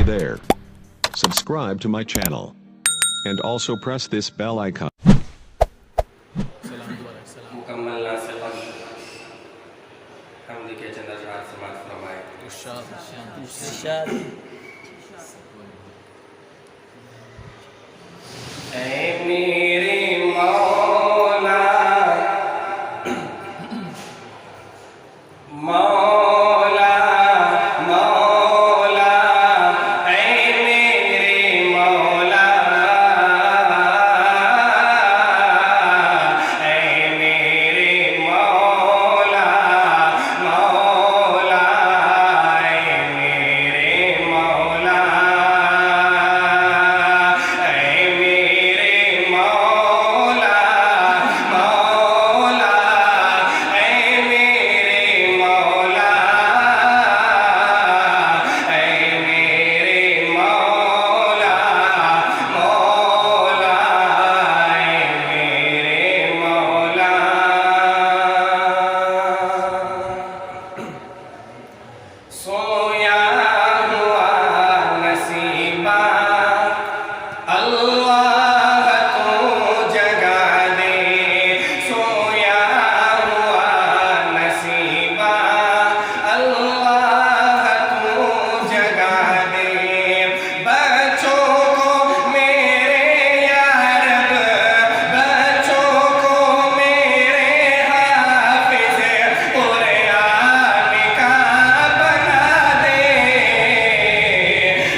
there. Subscribe to my channel. And also press this bell icon. مکمل ناصفہ حمد کے چند اشعار سماعت فرمائے. ارشاد. اے میرے مولا مولا مولا اے میرے مولا اے میرے مولا مولا اے میرے مولا اے میرے مولا مولا اے میرے مولا اے میرے مولا مولا اے میرے مولا. سویا ہوا نصیبہ اللہ تو جگا دے. سویا ہوا نصیبہ اللہ تو جگا دے. بچوں کو میرے یا رب بچوں کو میرے حافظ قرآن کا بنا دے.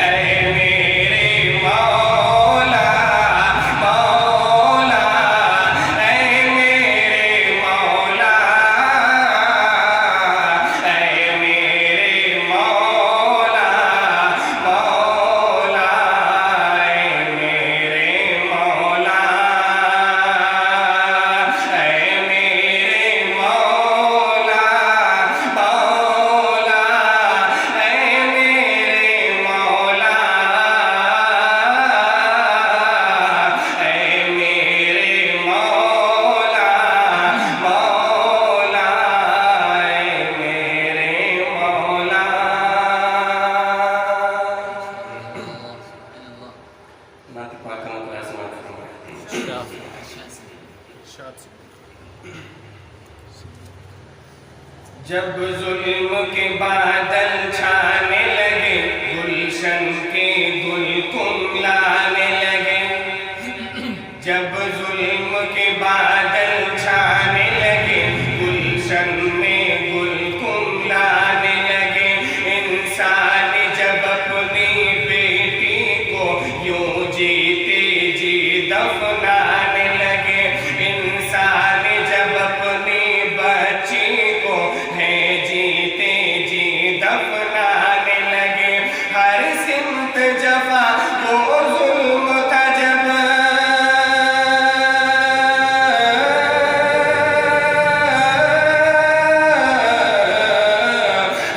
اے میرے مولا مولا اے میرے مولا اے میرے مولا مولا اے میرے مولا اے میرے مولا مولا اے میرے مولا اے میرے مولا مولا اے میرے مولا. نعت پاک کا مطالعہ سماعت فرمائے. جب ظلم کے بادل چھانے لگے گلشن کے گل کملانے لگے. جب ظلم کے بادل چھانے لگے گلشن میں گل کملانے لگے. انسان جب اپنی بیٹی کو یوں جیتے جی دفنانے لگے. انسان جب اپنی بچی کو ہے جیتے جی دفنانے لگے. ہر سمت جفا وہ ظلم تھا جب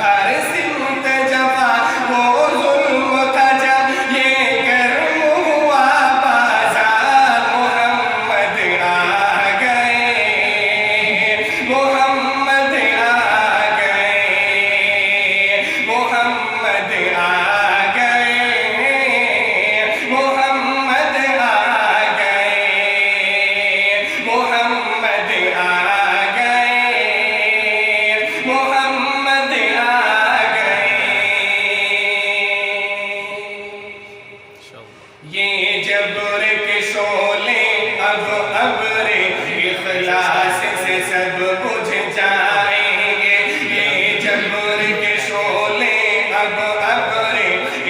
ہر سمت جفا وہ ظلم تھا جب یہ گرم ہوا بازار. محمد آ گئے محمد آ گئے محمد آ گئے محمد آ گئے محمد آ گئے محمد آ گئے. یہ جبر کے شعلے اب ابر اخلاص سے سب بجھ جائیں گے. یہ جبر کے شعلے اب ابر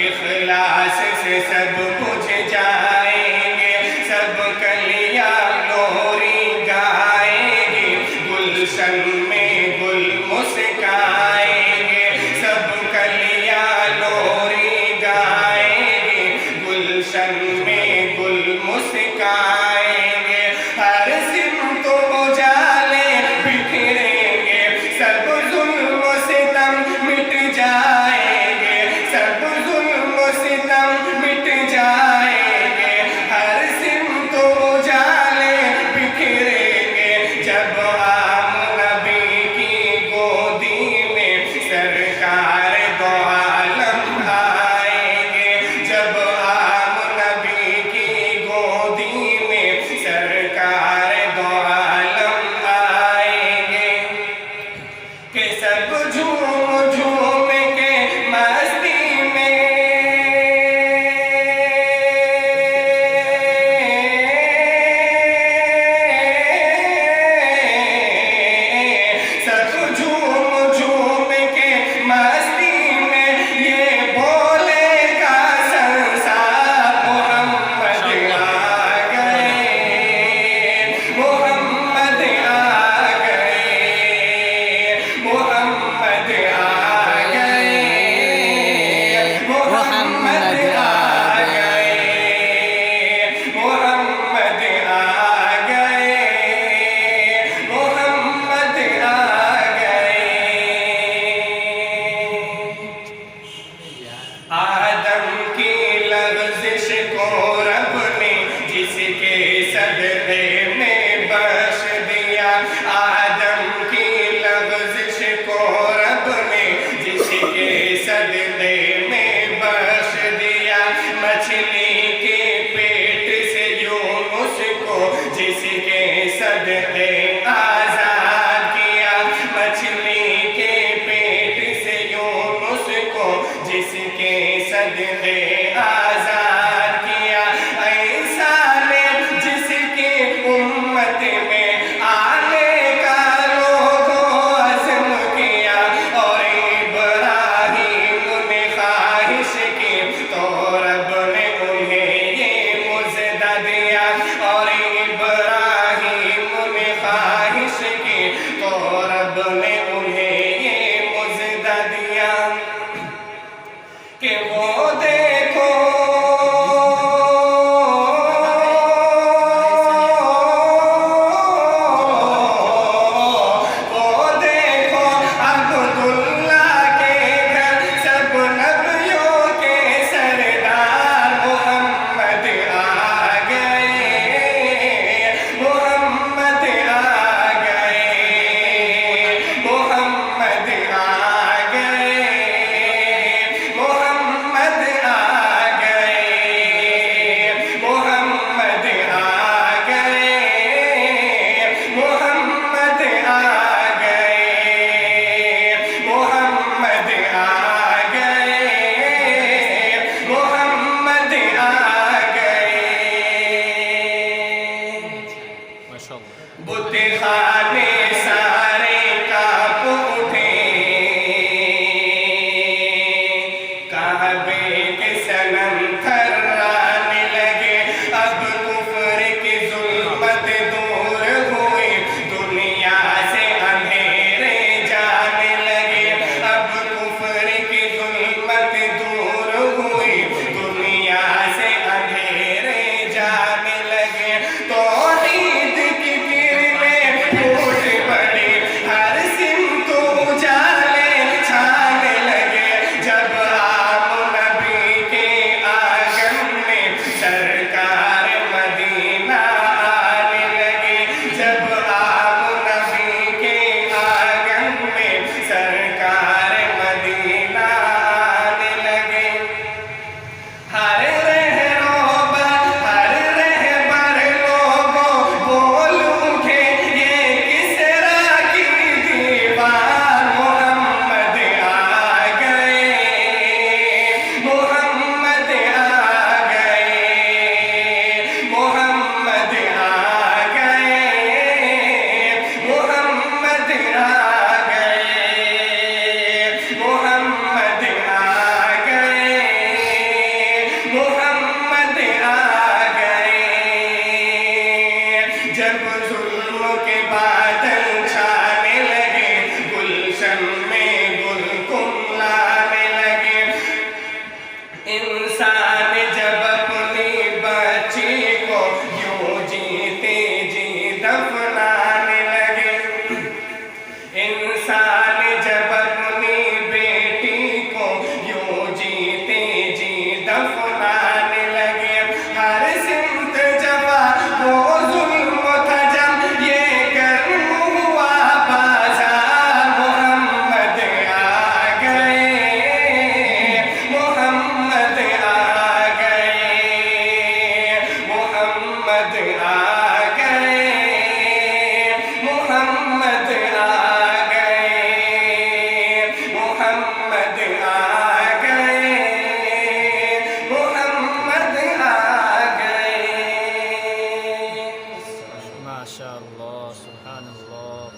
اخلاص سے سب بجھ جائیں گے. سب کلیاں لوری گائیں گے گلشن میں گل مسکائیں گے. سب کلیاں لوری گائیں گے گلشن میں گل مسکائیں گے. ہر سمت اجالے بکھریں گے. سب ظلم و ستم مٹ جائیں گے. سب ظلم و ستم مٹ جائیں گے. ہر سمت اجالے بکھریں گے. جب عام نبی کی گودی میں سرکار دو عالم آئیں گے. Grazie.